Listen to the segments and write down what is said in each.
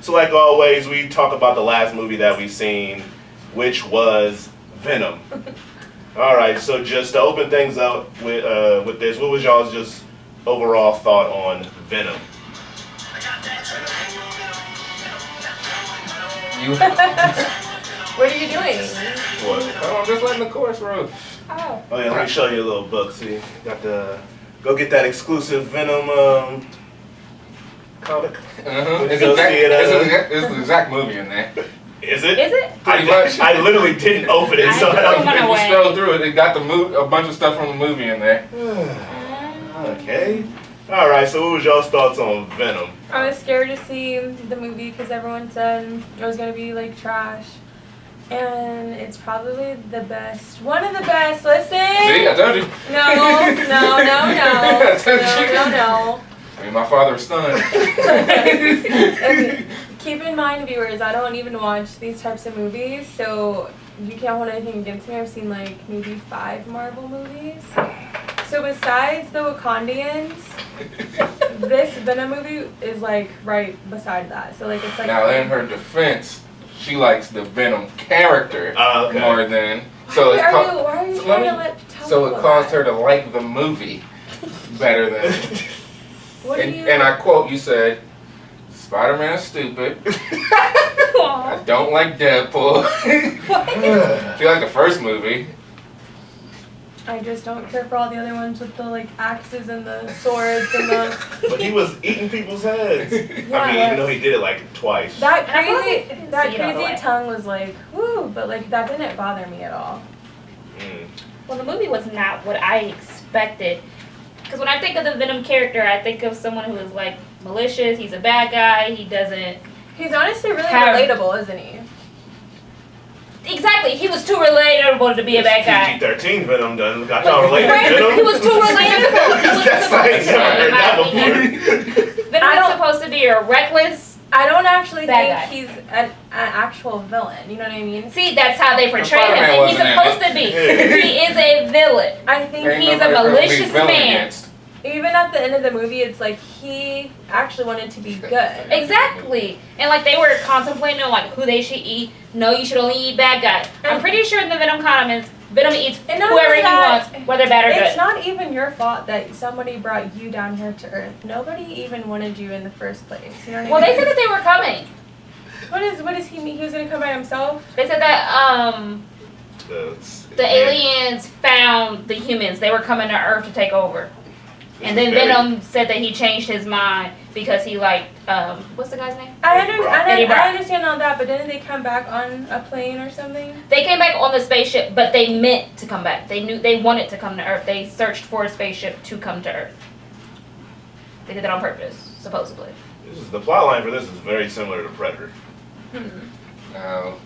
So like always, we talk about the last movie that we've seen, which was Venom. All right, so just to open things up with this, what was y'all's just overall thought on Venom? What are you doing? What? Oh, I'm just letting the chorus roll. Oh. Oh yeah, let me show you a little book. See, got the go get that exclusive Venom comic. It's Go see it, it's the exact movie in there. Is it? Is it? Pretty much. I literally didn't open it, so I don't. If you scroll through it, it got a bunch of stuff from the movie in there. Okay. All right. So, what was y'all's thoughts on Venom? I was scared to see the movie because everyone said it was gonna be like trash, and it's probably the best, one of the best. Listen. See, I told you. No. I mean, my father was stunned. And keep in mind, viewers, I don't even watch these types of movies, so you can't hold anything against me. I've seen like maybe 5 Marvel movies. So besides the Wakandians, this Venom movie is like right beside that. So like it's like. Now, in her defense, she likes the Venom character more than. So Why are you trying to let tell So people it caused that? her to like the movie better than. What do you? And I quote, you said, Spider-Man is stupid. I don't like Deadpool. She liked the first movie. I just don't care for all the other ones with the like axes and the swords and the. But he was eating people's heads. Yeah, I mean, even though he did it like twice. That And I feel like crazy, I didn't that see it all the crazy way. tongue was like, whoo, but like that didn't bother me at all. Well, the movie was not what I expected. Because when I think of the Venom character, I think of someone who is like malicious. He's a bad guy. He doesn't. He's honestly really Have- relatable, isn't he? Exactly. He was too relatable to be a bad guy. PG-13 Venom done. Got y'all related Right? Venom? He was too relatable. He was That's like, supposed to, never heard in my that opinion. before. Venom is supposed to be a reckless. I don't actually Bad think he's an actual villain. You know what I mean? See, that's how they portray him. Spider-Man And he's wasn't in supposed it. to be. Yeah. He is a villain. I think Ain't He's a nobody supposed to be malicious villain man. against. even at the end of the movie, it's like he actually wanted to be good. Exactly. And like they were contemplating on like who they should eat. No, you should only eat bad guys. I'm pretty sure in the Venom comments, Venom eats And not whoever only he that, wants, whether bad or It's good. not even your fault that somebody brought you down here to Earth. Nobody even wanted you in the first place. You know what Well, I they mean? said that they were coming. What is he mean? He was gonna come by himself? They said that the aliens found the humans. They were coming to Earth to take over. And then Venom said that he changed his mind because he liked, what's the guy's name? Eddie Brock. I understand all that, but didn't they come back on a plane or something? They came back on the spaceship, but they meant to come back. They knew they wanted to come to Earth. They searched for a spaceship to come to Earth. They did that on purpose, supposedly. The plot line for this is very similar to Predator. No.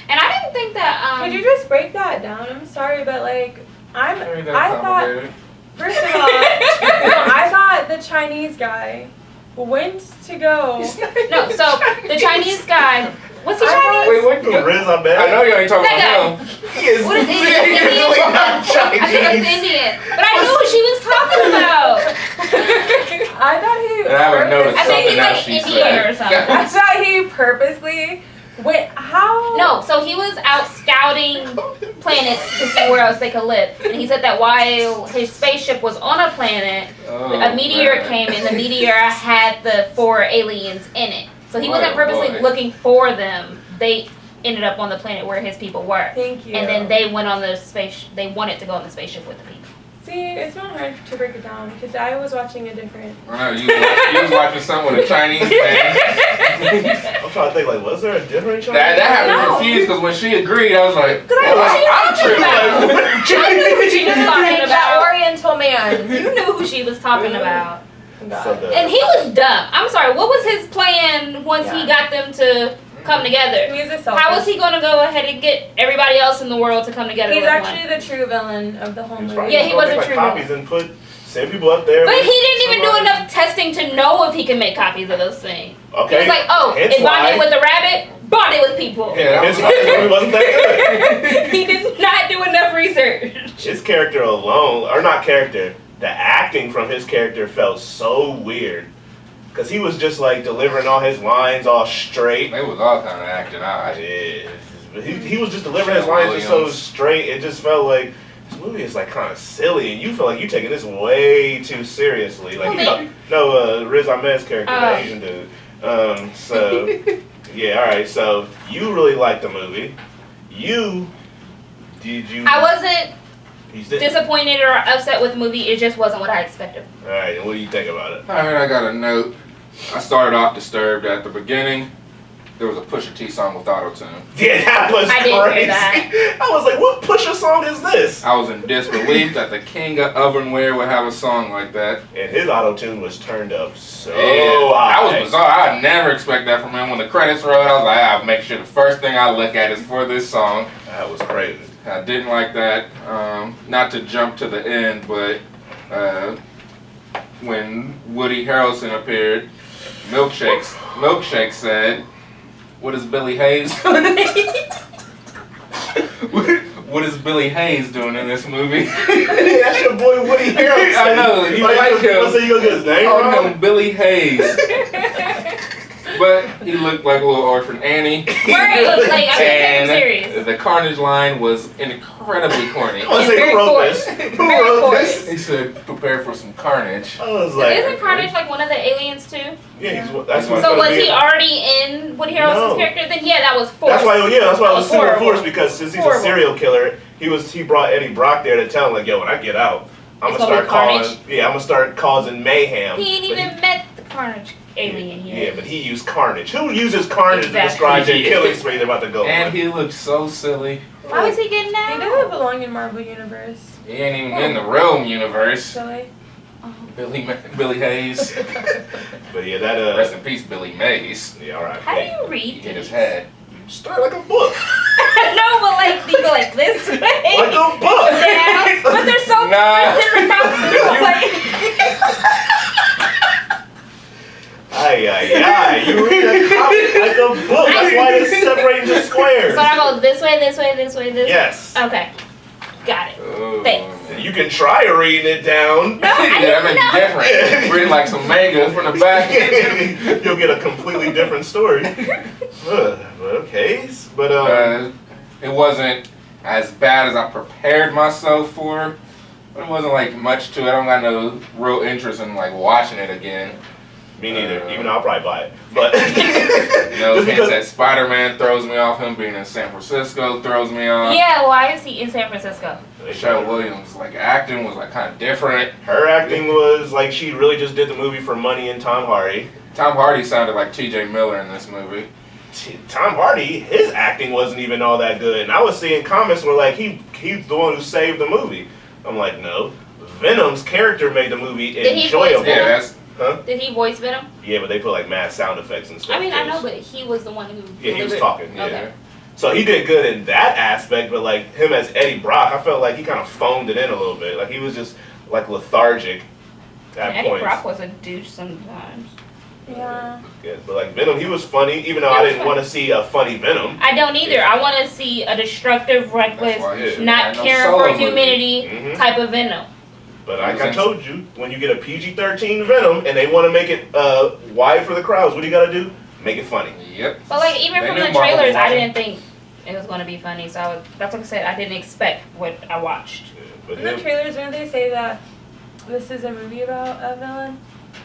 And I didn't think that. Could you just break that down? I'm sorry, but like, I thought. Complicated. First of all, I thought the Chinese guy went to go. No, so the Chinese guy. Was he Chinese? Wait, what? Riz, I'm bad. I know you ain't talking That about him. He is What is it? really not I think Chinese. it's Indian. But I knew who she was talking about. I thought he. And I would notice I think he's something else like she Indian or said. something. I thought he purposely went. How? No, so he was out scouting planets to see where else they could live. And he said that while his spaceship was on a planet, a meteor came and the meteor had the 4 aliens in it. So he wasn't purposely looking for them. They ended up on the planet where his people were. Thank you. And then they went on the space. They wanted to go on the spaceship with the people. See, it's not hard to break it down because I was watching a different. I know, you was watching something with a Chinese man. I'm trying to think, like, was there a different Chinese? That had me No. confused because when she agreed, I was like, I I'm tripping. I knew who she was talking That about. Oriental man. You knew who she was talking about. So the- And he was dumb. I'm sorry, what was his plan once he got them to come together? He's a selfish. How was he going to go ahead and get everybody else in the world to come together He's with actually one? the true villain of the whole He was movie. probably Yeah, he just was gonna a make, true like, copies and send people up there. But with he didn't even do somebody. enough testing to know if he can make copies of those things. Okay. He was like, oh, hence it bonded why- with the rabbit, bonded with people. Yeah, Hence why this movie wasn't that good. He did not do enough research. His character alone, or not character, the acting from his character felt so weird. Because he was just like delivering all his lines all straight. They was all kind of acting out. Yeah. But he was just delivering his lines just so straight. It just felt like this movie is like kind of silly, and you feel like you're taking this way too seriously. Like Riz Ahmed's character, the Asian dude. So yeah, all right. So you really liked the movie. I wasn't disappointed or upset with the movie. It just wasn't what I expected. All right, and what do you think about it? All right, I got a note. I started off disturbed at the beginning. There was a Pusha T song with auto-tune. Yeah, that was I crazy. didn't hear that. I was like, what Pusha song is this? I was in disbelief that the king of ovenware would have a song like that. And his auto-tune was turned up so That high. was bizarre. I'd never expect that from him. When the credits rolled, I was like, I'll make sure the first thing I look at is for this song. That was crazy. I didn't like that. Not to jump to the end, but when Woody Harrelson appeared, Milkshake said, "What is Billy Hayes doing?" What is Billy Hayes doing in this movie? That's your boy Woody Harrelson. I know, you like him. So you gonna get his name Call wrong? him Billy Hayes. But he looked like a little orphan Annie. Right, like, I'm And serious. the Carnage line was incredibly corny. I was like, who wrote this? Who wrote this? He said, "Prepare for some carnage." I was like, Isn't Carnage like one of the aliens too? Yeah, that's what. So was he already in Woody Harrelson's No. character? Then yeah, that was forced. That's why I was super horrible. forced because since he's a Horrible. serial killer, he brought Eddie Brock there to tell him like, yo, when I get out, I'm It's gonna gonna be start I'm gonna start causing mayhem. He ain't even met the Carnage alien yet. Yeah, but he used Carnage. Who uses Carnage to describe their killing spree they're about to go And on? he looked so silly. Why was he getting He that? doesn't belong in Marvel Universe. He ain't even in the realm universe. Silly. Billy Hayes. But yeah, that Rest in peace, Billy Mays. yeah, all right. How do you read He hit his these? head. Start like a book. No, but like you go like this way. Like a book. Yeah, but they're so Nah. different boxes. So like, Ay, you read a comic like a book. That's why it's separated into squares. so I go this way, this way, this way, this. Yes. Okay, got it. Oh, Thanks. man. You can try reading it down. No, I Yeah, didn't that know. makes different. Read like some manga from the back. You'll get a completely different story. Okay, but It wasn't as bad as I prepared myself for, but it wasn't like much to it. I don't got no real interest in like watching it again. me neither. Even though I'll probably buy it, but No, just because that Spider-Man throws me off. Him being in San Francisco throws me off. Yeah, why is he in San Francisco? Michelle Williams, like acting was like kind of different. her acting was like she really just did the movie for money and Tom Hardy. Tom Hardy sounded like T.J. Miller in this movie. Tom Hardy, his acting wasn't even all that good, and I was seeing comments where like he's the one who saved the movie. I'm like, no, Venom's character made the movie Did he enjoyable. voice Yeah, that's Did he voice Venom? Yeah, but they put like mad sound effects and stuff. I mean, I too. know, but he was the one who. Yeah, he was delivered- talking. Yeah. Okay. So he did good in that aspect, but like him as Eddie Brock, I felt like he kind of phoned it in a little bit. Like he was just like lethargic at Eddie points. Brock was a douche sometimes. Yeah. Yeah, but like Venom, he was funny, even though I didn't want to see a funny Venom. I don't either. I want to see a destructive, reckless, why he should not have no caring solo for movie. humanity Mhm. type of Venom. But like I told you, when you get a PG-13 Venom and they want to make it wide for the crowds, what do you got to do? Make it funny. Yep. But like even They from knew the Marvel trailers, was I watching. didn't think it was going to be funny. So that's what I said. I didn't expect what I watched. Yeah, but In the him, trailers, didn't they say that this is a movie about a villain?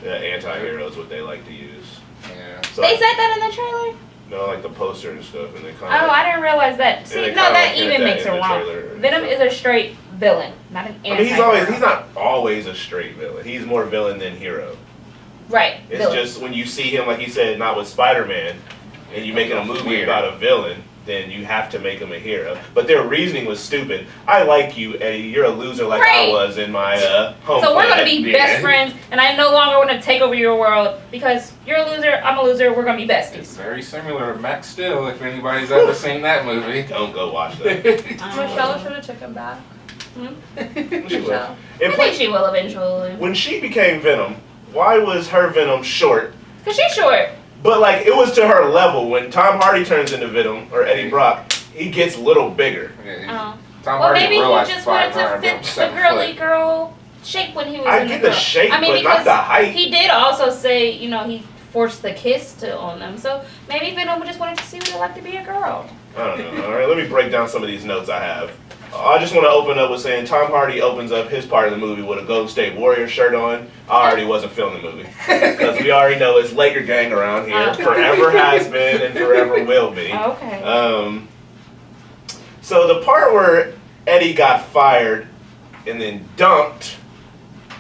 anti-hero is what they like to use. Yeah. So, They said that in the trailer. no, like the poster and stuff, and they kind Oh, of. I didn't realize that. they See, no, kinda that like hit even that makes it in the wrong. trailer and Venom stuff. is a straight villain, not an I anti. mean, he's not always a straight villain. He's more villain than hero. right. It's Villain. just when you see him, like he said, not with Spider-Man, and you making a movie Weird. about a villain, then you have to make him a hero. But their reasoning was stupid. I like you, Eddie. You're a loser like I Right. was in my home. So we're gonna planet. be Yeah. best friends, and I no longer want to take over your world because you're a loser, I'm a loser. We're gonna be It's besties. very similar to Max Steel, if anybody's ever seen that movie. Don't go watch that. Michelle should have took him back. She will. Michelle. And I plus, think she will eventually. when she became Venom, why was her Venom short? Cause she's short. But like it was to her level. When Tom Hardy turns into Venom or Eddie Brock, he gets a little bigger. Yeah, Oh. Tom Well, Hardy maybe he realized just wanted to 5'9", fit the 7 girly foot. girl shape when he was I in get the the girl. shape, I mean, but not because the height. he did also say, you know, he forced the kiss on them. So maybe Venom just wanted to see what it like to be a girl. I don't know. All right, let me break down some of these notes I have. I just want to open up with saying Tom Hardy opens up his part of the movie with a Golden State Warriors shirt on. I already wasn't feeling the movie. Because we already know it's Laker gang around here. Forever has been and forever will be. Okay. So the part where Eddie got fired and then dumped,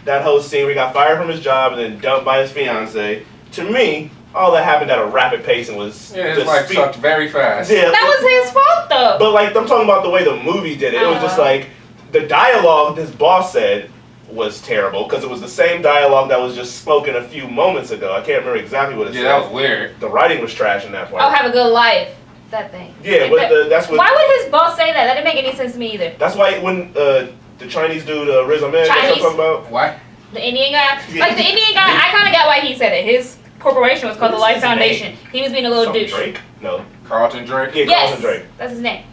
that whole scene where he got fired from his job and then dumped by his fiance, to me, all that happened at a rapid pace and was his life sucked very fast. Yeah, That was his fault, though. but like I'm talking about the way the movie did it. It was just like the dialogue his boss said was terrible because it was the same dialogue that was just spoken a few moments ago. I can't remember exactly what it said. Yeah, that was weird. The writing was trash in that part. Oh, have a good life. That thing. Yeah, but that's what. Why would his boss say that? That didn't make any sense to me either. That's why when the Chinese dude Riz Ahmed, that's what I'm Chinese? talking about. Why? The Indian guy? Yeah. Like, the Indian guy, I kind of got why he said it. His corporation was called the What's Life his Foundation. name? He was being a little Something douche. Drake? No. Carlton Drake? Yeah, Yes, Carlton Drake. that's his name.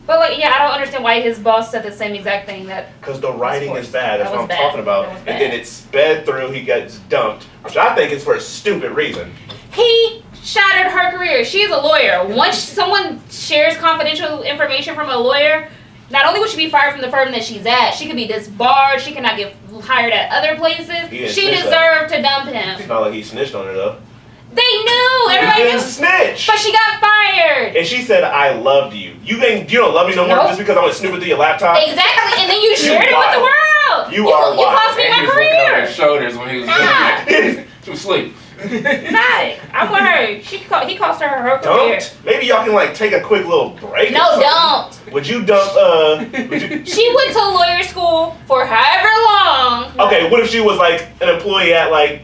But, like, yeah, I don't understand why his boss said the same exact thing that... Because the writing is bad. That's That what I'm was talking bad. about. That was And bad. then it sped through. He gets dumped, which I think is for a stupid reason. He shattered her career. She is a lawyer. Once someone shares confidential information from a lawyer, not only would she be fired from the firm that she's at, she could be disbarred. She cannot get hired at other places. He didn't She snitch, deserved to dump him. It's not like he snitched on her though. They knew. He Everybody didn't knew. snitch. But she got fired. And she said, "I loved you. You don't love me no more Nope. just because I'm gonna snoop it through your laptop." Exactly. And then you shared it with the world. You are You wild. cost me And my he was looking over career. his shoulders when he was doing Ah. it. She was asleep. Nah, I'm with her. He cost her career. Dumped? Maybe y'all can like take a quick little break. or No, something. don't. Would you dump? Would you? She went to lawyer school for however long. Okay, what if she was like an employee at like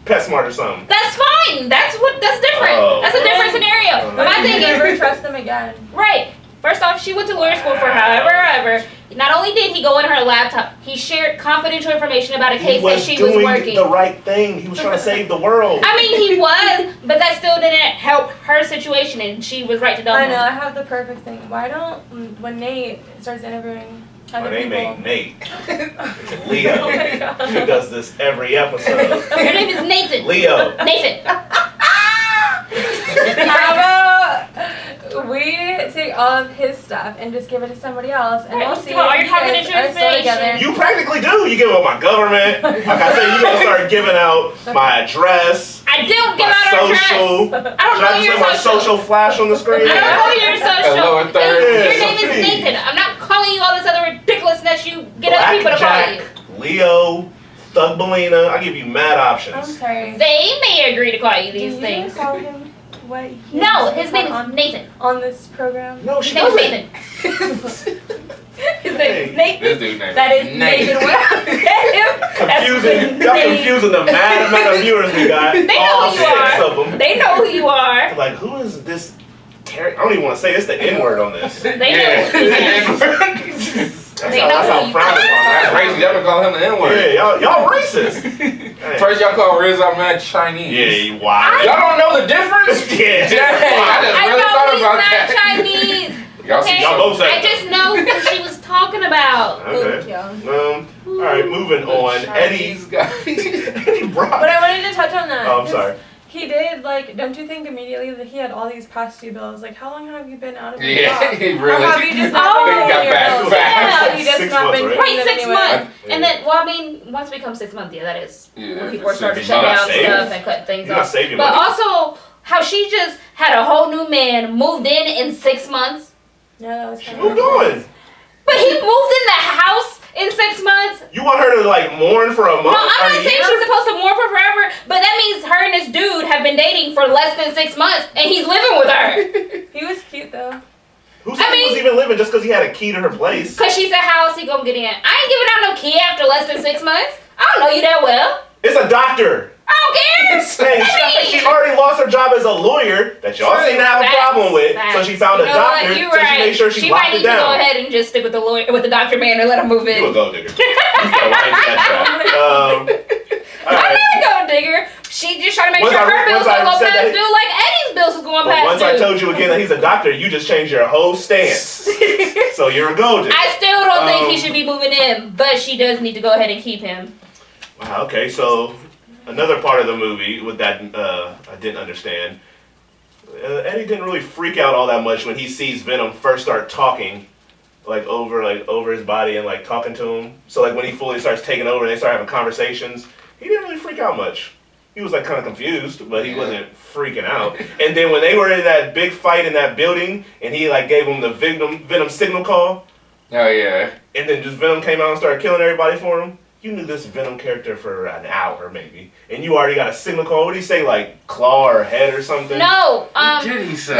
PetSmart or something? That's fine. That's different. Oh. That's a different scenario. But my You thing never is, trust them again. right. First off, she went to lawyer school for however. Not only did he go in her laptop, he shared confidential information about a case that she was doing working. the right thing. He was trying to save the world. I mean, he was, but that still didn't help her situation, and she was right to dump I him. know, I have the perfect thing. Why don't, when Nate starts interviewing My other name people... ain't Nate. It's Leo. Oh my God. Who does this every episode? Your name is Nathan. Leo. Nathan. How about we take all of his stuff and just give it to somebody else, and Right, we'll let's see give all if your you guys confidential are still together. information. You practically do. You give out my government. Like I said, you're gonna start giving out my address. I don't give My out our social. address. I don't Should I know just your let my social. social flash on the screen? I don't know your social. lower third. Your Yeah, name so is please. Nathan. I'm not calling you all this other ridiculousness you get other people to call you. Blackjack, Leo, Thug Belina. I give you mad I'm options. sorry. They may agree to call you Do these you things. call him what he No, is his name on, is Nathan. on this program? No, His she name is doesn't. Nathan. His Hey. name is Nathan. This dude named That is Nathan. What I met him. That's Confusing. his Y'all name. confusing the mad amount of viewers we got. They know All who you 6 are. of them. They know who you are. Like, who is this? I don't even want to say it's the N word on this. They know Yeah. who you are. They know That's who how you frowned are. upon. That's racist. Y'all been calling him the N-word. Yeah, y'all racist. Hey. First y'all call Riz Ahmed Chinese. Yeah, wow. Y'all don't know the difference? Yeah. Dang, I just I really know thought he's about not that. Chinese. Y'all see, Okay? Y'all both said I just know who she was talking about. Okay. Yeah. All right, moving on. Chinese guy. Eddie Brock. But I wanted to touch on that. Oh, I'm 'cause sorry. He did, like, don't you think immediately that he had all these past due bills? Like, how long have you been out of your Yeah, job? he Or really. have you just Oh, not been he got paying your back bills? fast. Yeah, Like you just 6 not months, been right? paying Right, them 6 anyway. months. Yeah. And then, well, I mean, once it becomes 6 months, yeah, that is Yeah, when people are starting to so shut you're down not saving. stuff and cut things You're not off. saving But money. also, how she just had a whole new man moved in 6 months. Yeah, that was She kind moved on. But he moved in the house in 6 months. You want her to like mourn for a month? No, I'm or not a saying year? she's supposed to mourn for forever, but that means her and this dude have been dating for less than 6 months, and he's living with her. He was cute, though. Who said he was even living just because he had a key to her place? Cause she said, "House, he gonna get in." I ain't giving out no key after less than 6 months. I don't know you that well. It's a doctor. I don't care. Hey, she already lost her job as a lawyer that y'all seem to have a Facts, problem with. So facts. she found a You know what? doctor, You so she right. made sure she locked might it need to go down. ahead and just stick with the lawyer, with the doctor man, and let him move in. You a gold digger. You fell right into that trap. All I'm right. not a gold digger. She just trying to make Once sure I- her bills once I don't go said past that- due like Eddie's bills was going But past once I told you again that he's a doctor, you just changed your whole stance. So you're a golden. I still don't think he should be moving in, but she does need to go ahead and keep him. Wow, okay, so another part of the movie with that I didn't understand. Eddie didn't really freak out all that much when he sees Venom first start talking, over his body and like talking to him. So like when he fully starts taking over and they start having conversations, he didn't really freak out much. He was like kind of confused, but he wasn't freaking out. And then when they were in that big fight in that building, and he like gave him the Venom signal call. Oh yeah. And then just Venom came out and started killing everybody for him. You knew this Venom character for an hour maybe, and you already got a signal call. What did he say, like claw or head or something? No, What did he say?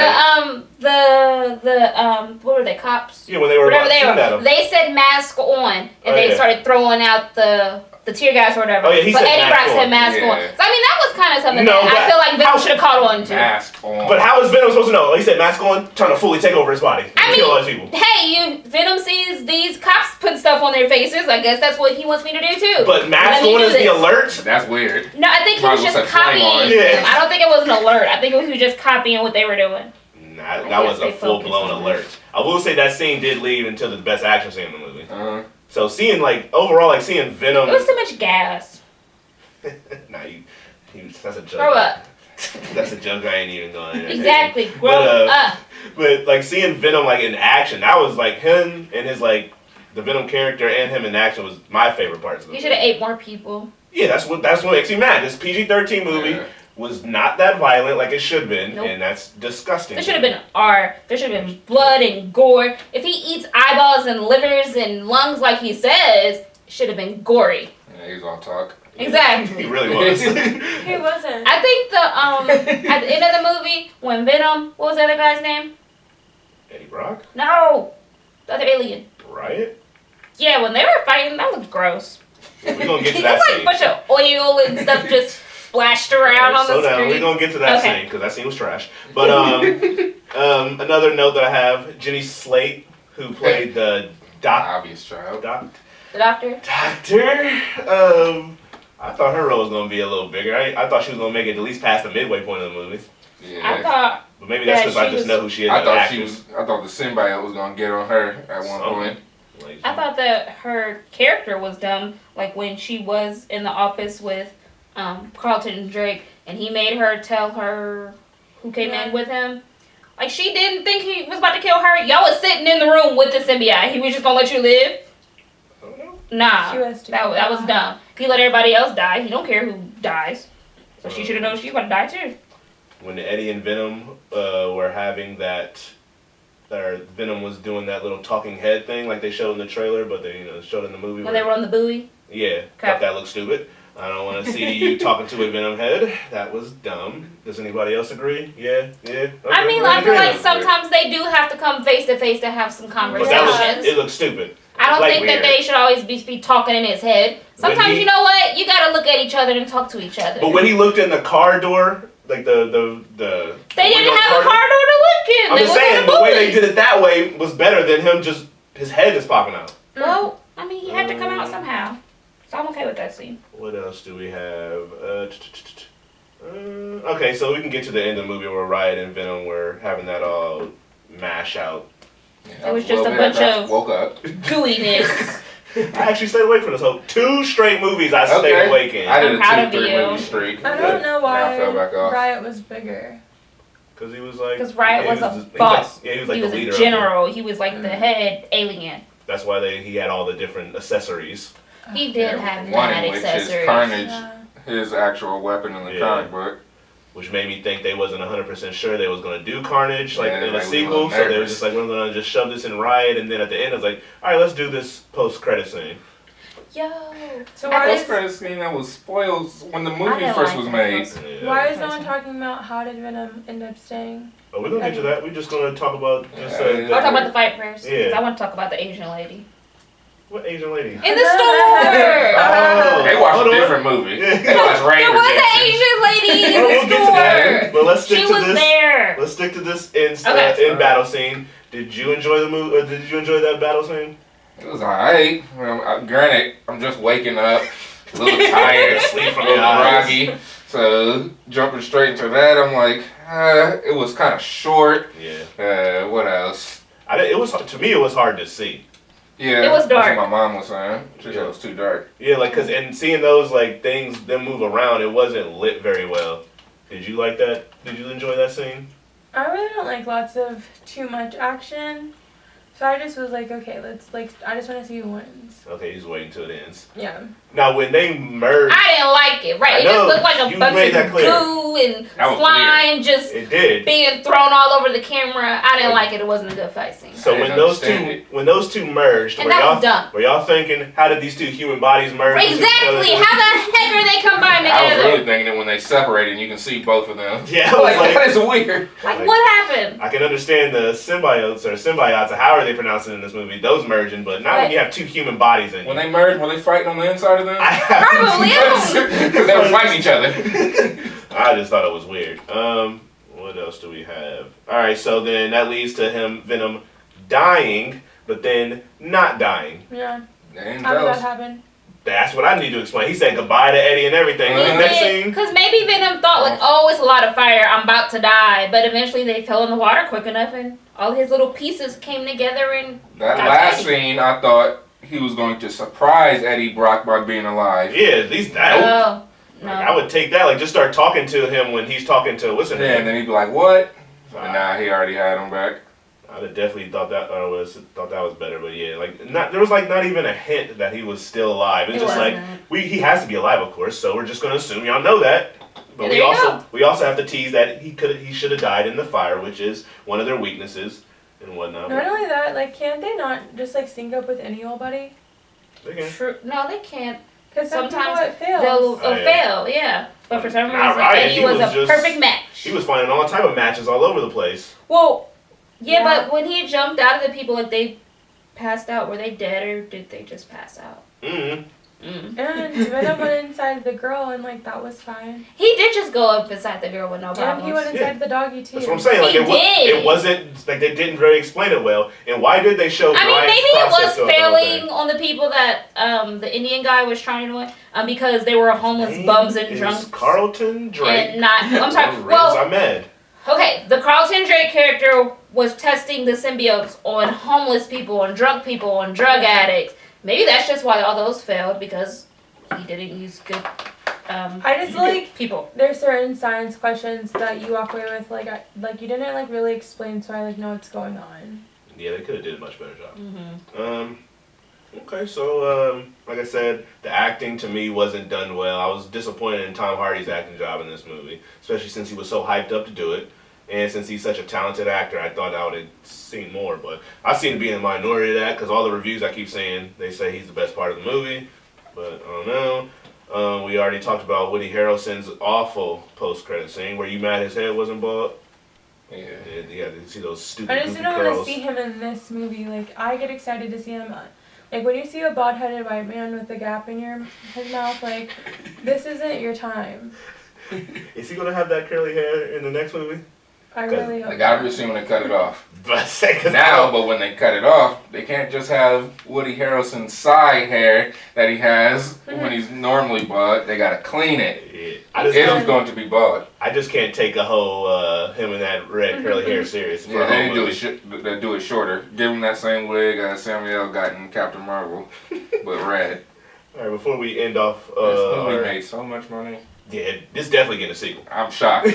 what were they, cops? Yeah, when they were Whatever they shooting at were. him. They said mask on, and they started throwing out the tear gas or whatever. Oh yeah, he but said Eddie mask Brock on. said mask Yeah. on. So I mean, that was kind of something No, that I but feel like Venom how- should have caught on to. Mask on. But how is Venom supposed to know? He said mask on, trying to fully take over his body, I kill all these people. mean, hey, Venom sees these cops put stuff on their faces. I guess that's what he wants me to do too. But mask Let me on do is the this. alert. That's weird. No, I think he Might was as well just set flame on. copying Yeah. them. I don't think it was an alert. I think he was just copying what they were doing. Nah, that guess was they a full blown focused on alert. I will say that scene did lead into the best action scene in the movie. So So seeing Venom. It was too much gas. Nah, that's a joke. Grow up. That's a joke I ain't even going to Exactly. Grow But, up. But like seeing Venom like in action, that was like him and his like the Venom character and him in action was my favorite parts of the He movie. should have ate more people. Yeah, that's what makes me mad. This PG-13 movie Yeah. was not that violent like it should have been, Nope. and that's disgusting. There should have been R. There should have been blood and gore. If he eats eyeballs and livers and lungs like he says, it should have been gory. yeah, he's on talk. Exactly. He really was. He wasn't. I think at the end of the movie, when Venom, what was the other guy's name? Eddie Brock? No, the other alien. Riot? Yeah, when they were fighting, that looked gross. We're gonna get to It's that like scene. a bunch of oil and stuff just splashed around on Slow the down. screen. We're gonna get to that Okay. scene because that scene was trash. But another note that I have: Jenny Slate, who played the Obvious child. The doctor. Doctor. I thought her role was gonna be a little bigger. I thought she was gonna make it at least past the midway point of the movie. I Yeah. thought But maybe that's Yeah, because I she just was- know who she is. I as an thought actress. I thought the symbiote was gonna get on her at one Something. point. Like, I thought that her character was dumb, like when she was in the office with Carlton Drake, and he made her tell her who came in with him. Like, she didn't think he was about to kill her. Y'all was sitting in the room with the symbiote. He was just gonna let you live? I don't know. Nah, She was too that was dumb. dumb. He let everybody else die. He don't care who dies. So she should have known she was about to die too. When Eddie and Venom were having that, or Venom was doing that little talking head thing like they showed in the trailer, but they showed in the movie. When they were on the buoy. Yeah, thought that looked stupid. I don't want to see you talking to a Venom head. That was dumb. Does anybody else agree? Yeah, yeah. Okay, I mean, we're I feel like agreeing. sometimes they do have to come face to face to have some But conversations. it looked stupid. I don't like think that weird. they should always be talking in his head. When Sometimes, he- you know what? You gotta look at each other and talk to each other. But when he looked in the car door, like the They didn't have a car door to look in. I'm They just was in saying the the way they buoy. did it that way was better than him just his head just popping out. Well, I mean, he had to come out somehow. So I'm okay with that scene. What else do we have? Okay, so we can get to the end of the movie where Riot and Venom were having that all mash out. Yeah, It was a just little a bit bunch after I of- woke up. Gooiness. I actually stayed awake for this whole 2 straight movies I stayed Okay. awake in. I did I'm a proud of 2-3 you. movie streak. I don't know Now I fell back why off. Riot was bigger. Because he was like... 'Cause Riot he was a he like- boss. yeah, he was like He the was leader a of it. general. He was like the head alien. That's why he had all the different accessories. He did have One mad in which is accessories. Carnage, Yeah. his actual weapon in the Yeah. comic book. Which made me think they wasn't 100% sure they was going to do Carnage like Yeah, in a like, we sequel. were So they were nervous. just like, we're going to just shove this in Riot. And then at the end, it was like, all right, let's do this post-credit scene. Yo. So I why was- is, Post-credit scene that was spoiled when the I movie didn't first like was that made. post- Yeah. why is no one talking about how did Venom end up staying? But we're going to get to that. We're just going to talk about just... Yeah, I'll talk about the fight first. Yeah. 'Cause I want to talk about the Asian lady. What Asian lady? In the store! Oh, They watched hold a on. different movie. Yeah. They watched Rain There was an Redemption. Asian lady in Oh, the we'll get to that. store! But let's stick She to was this. there! Let's stick to this Okay. in battle scene. Did you enjoy the movie? Did you enjoy that battle scene? It was alright. Granted, I'm just waking up, a little tired, Sleep from a little the eyes. groggy. So jumping straight into that, I'm like, it was kind of short. Yeah. What else? It was to me. It was hard to see. Yeah, It was dark. That's what my mom was saying. She said it was too dark. Yeah, like and seeing those like things them move around, it wasn't lit very well. Did you like that? Did you enjoy that scene? I really don't like lots of too much action. So I just was like, okay, I just want to see who wins. Okay, he's waiting till it ends. Yeah. Now, when they merged, I didn't like it. Right? It just looked like a bunch of goo and slime just being thrown all over the camera. I didn't like it. It wasn't a good fight scene. So when those two merged, and were y'all thinking, how did these two human bodies merge? Exactly. How the heck are they combined together? I was really thinking that when they separated, and you can see both of them. Yeah, that is weird. Like, what happened? I can understand the symbiotes, or how are they pronouncing it in this movie? Those merging, but not when you have two human bodies in. When they merged, were they fighting on the inside of them? Probably. Because they were fighting each other. I just thought it was weird. What else do we have? All right, so then that leads to Venom dying, but then not dying. Yeah. How did that that happen? That's what I need to explain. He said goodbye to Eddie and everything. Next scene. Because maybe Venom thought, like, oh, it's a lot of fire, I'm about to die. But eventually they fell in the water quick enough and all his little pieces came together and... That last scene, I thought he was going to surprise Eddie Brock by being alive. Yeah, at least that. Oh, no. Like, I would take that. Like, just start talking to him when he's talking to, what's his name? Yeah, and then he'd be like, what? And now he already had him back. I'd have definitely thought that was better, but yeah, like there was like not even a hint that he was still alive. It's just like he has to be alive, of course. So we're just gonna assume y'all know that. But we also have to tease that he should have died in the fire, which is one of their weaknesses and whatnot. Not only that, like, can't they not just like sync up with any old buddy? They can. True. No, they can't. Because sometimes it fails. They'll fail, yeah. But for some reason, Eddie was a perfect match. He was finding all type of matches all over the place. Well. Yeah, but when he jumped out of the people, like, they passed out. Were they dead or did they just pass out? Mm-hmm. And Venom went inside the girl and, like, that was fine. He did just go up inside the girl with no problems. And he went inside the doggy, too. That's what I'm saying. Like, it wasn't, like, they didn't really explain it well. And why did they show I mean, Brian's maybe it was process failing on the people that the Indian guy was trying to do because they were homeless bums and drunks. Carlton Drake. And not, I'm sorry. Well, Ahmed. Okay, the Carlton Drake character was testing the symbiotes on homeless people, on drunk people, on drug addicts. Maybe that's just why all those failed, because he didn't use good I just feel like people. There's certain science questions that you walk away with, like you didn't like really explain, so I like know what's going on. Yeah, they could have did a much better job. Mm-hmm. Okay, so like I said, the acting to me wasn't done well. I was disappointed in Tom Hardy's acting job in this movie, especially since he was so hyped up to do it. And since he's such a talented actor, I thought I would have seen more. But I seem to be in the minority of that because all the reviews I keep saying, they say he's the best part of the movie. But I don't know. We already talked about Woody Harrelson's awful post-credit scene where you mad his head wasn't bald. Yeah, you see those stupid I just don't want to see him in this movie. Like, I get excited to see him. Like, when you see a bald-headed white man with a gap in his mouth, like, this isn't your time. Is he going to have that curly hair in the next movie? I really hope. They gotta be seen when they cut it off. Now, but when they cut it off, they can't just have Woody Harrelson's side hair that he has when he's normally bald. They gotta clean it. Yeah. It's going to be bald. I just can't take a whole him and that red curly hair serious. Yeah, they do it shorter. Give him that same wig Samuel got in Captain Marvel, but red. All right, before we end off, this movie made so much money. Yeah, this definitely getting a sequel. I'm shocked.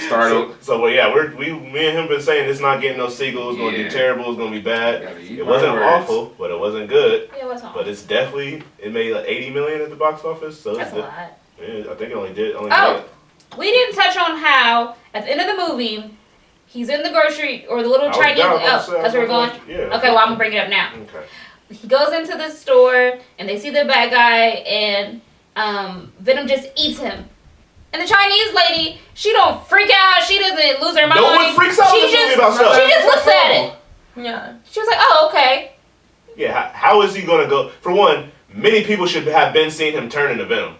Startled. So well, yeah, me and him been saying it's not getting no sequel. It's gonna be terrible. It's gonna be bad. It wasn't awful, but it wasn't good. It wasn't. But it's definitely it made like 80 million at the box office. So that's a lot. Yeah, I think it only did. We didn't touch on how at the end of the movie he's in the grocery or the little Chinese. That's where we're going. Yeah. Okay, well I'm gonna bring it up now. Okay. He goes into the store and they see the bad guy and Venom just eats him. And the Chinese lady, she don't freak out. She doesn't lose her mind. No one freaks out. She just looks at it. Yeah. She was like, "Oh, okay." Yeah. How is he gonna go? For one, many people should have been seeing him turn into Venom.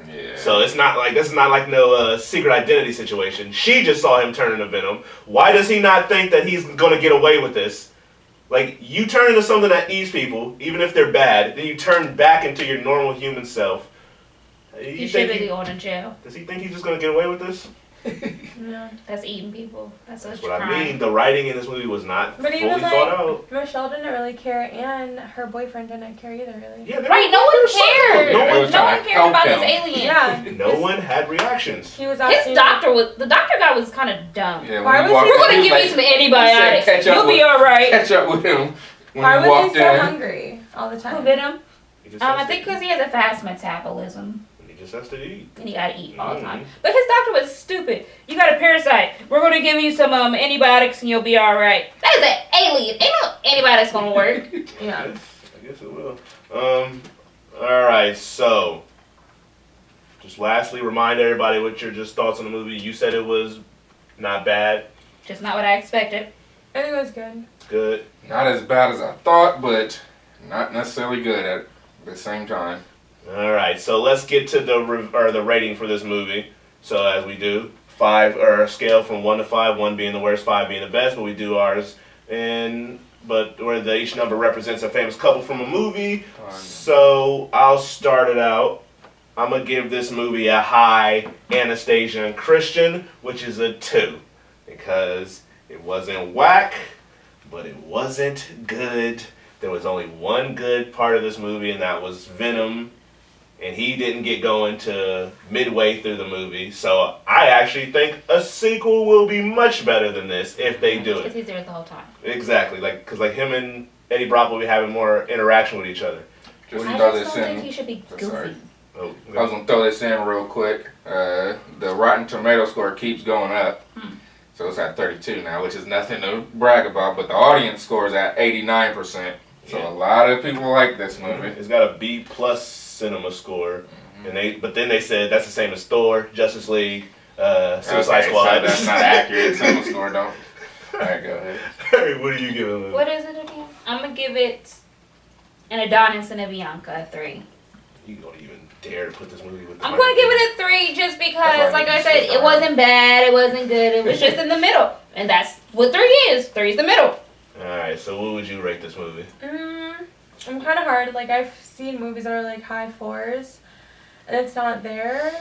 Yeah. So it's not like no secret identity situation. She just saw him turn into Venom. Why does he not think that he's gonna get away with this? Like, you turn into something that eats people, even if they're bad, then you turn back into your normal human self. He should be going to jail. Does he think he's just gonna get away with this? Yeah. That's eating people. That's That's a what crime. I mean. The writing in this movie was not But fully even thought out. Michelle didn't really care, and her boyfriend didn't care either, really. Yeah, Right, no one cared. No one- No one cared about this alien. Yeah. No one had reactions. He was The doctor guy was kind of dumb. Yeah, Why when he was walked he- We're in, gonna he give was you some like- antibiotics. catch up You'll be with- alright. Catch up with him when Why he was walked he so in. hungry all the time? Venom. He just I has think to- because he has a fast metabolism he just has to eat. and he gotta eat all the time. Mhm. But his doctor was stupid. You got a parasite. We're gonna give you some antibiotics and you'll be alright. That is an alien. Ain't no antibiotics gonna work. Yeah. I guess it will. Alright, so just lastly remind everybody what your just thoughts on the movie. You said it was not bad, Just not what I expected. I think it was good. good. Not as bad as I thought, but not necessarily good at the same time. Alright, so let's get to the rating for this movie. So as we do, 5 or a scale from 1 to 5, 1 being the worst, 5 being the best, but we do ours but where each number represents a famous couple from a movie. So I'll start it out. I'm gonna give this movie a high Anastasia and Christian, which is a 2, because it wasn't whack, but it wasn't good. There was only one good part of this movie, and that was Venom. And he didn't get going to midway through the movie. So I actually think a sequel will be much better than this if they do Because it. he's there the whole time. Exactly, because him and Eddie Brock will be having more interaction with each other. Just I throw just this don't think in. he should be Oh, goofy. sorry. Oh, I was gonna throw this in real quick. The Rotten Tomato score keeps going up, so it's at 32 now, which is nothing to brag about. But the audience score is at 89%. So Yeah. a lot of people like this movie. It's got a B+ cinema score, but then they said that's the same as Thor, Justice League, Suicide Okay, Squad. So that's not accurate. Cinema score don't. Alright, go ahead. Hey, what are you giving it? What is it again? I'm gonna give it an Adonis and a Bianca a 3. You don't even dare to put this movie with. I'm gonna give it a 3 just That's because, why like I I need said, to it sit wasn't bad, it wasn't good, it was just in the middle. And that's what 3 is. 3 is the middle. All right, so what would you rate this movie? I'm kind of hard. Like, I've seen movies that are like high 4s, and it's not there.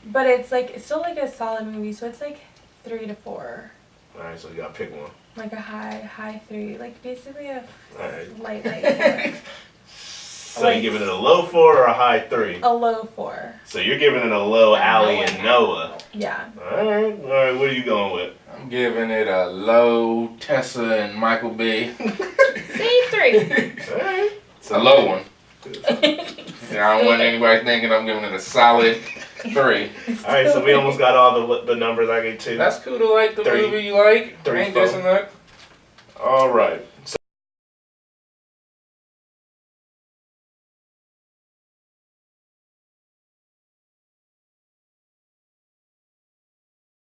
But it's like, it's still like a solid movie, so it's like 3 to 4. All right, so you gotta pick one. Like a high 3. Like, basically a Alright. light 4. So you giving it a low 4 or a high 3? A low 4. So you're giving it a low Allie and Noah. Yeah. All right. What are you going with? I'm giving it a low Tessa and Michael B. See, 3. All right. It's a low one. I don't want anybody thinking I'm giving it a solid 3. All right, so we almost got all the numbers. I gave 2. That's cool to like the 3. movie you like. 3, Ain't dissing that. All right.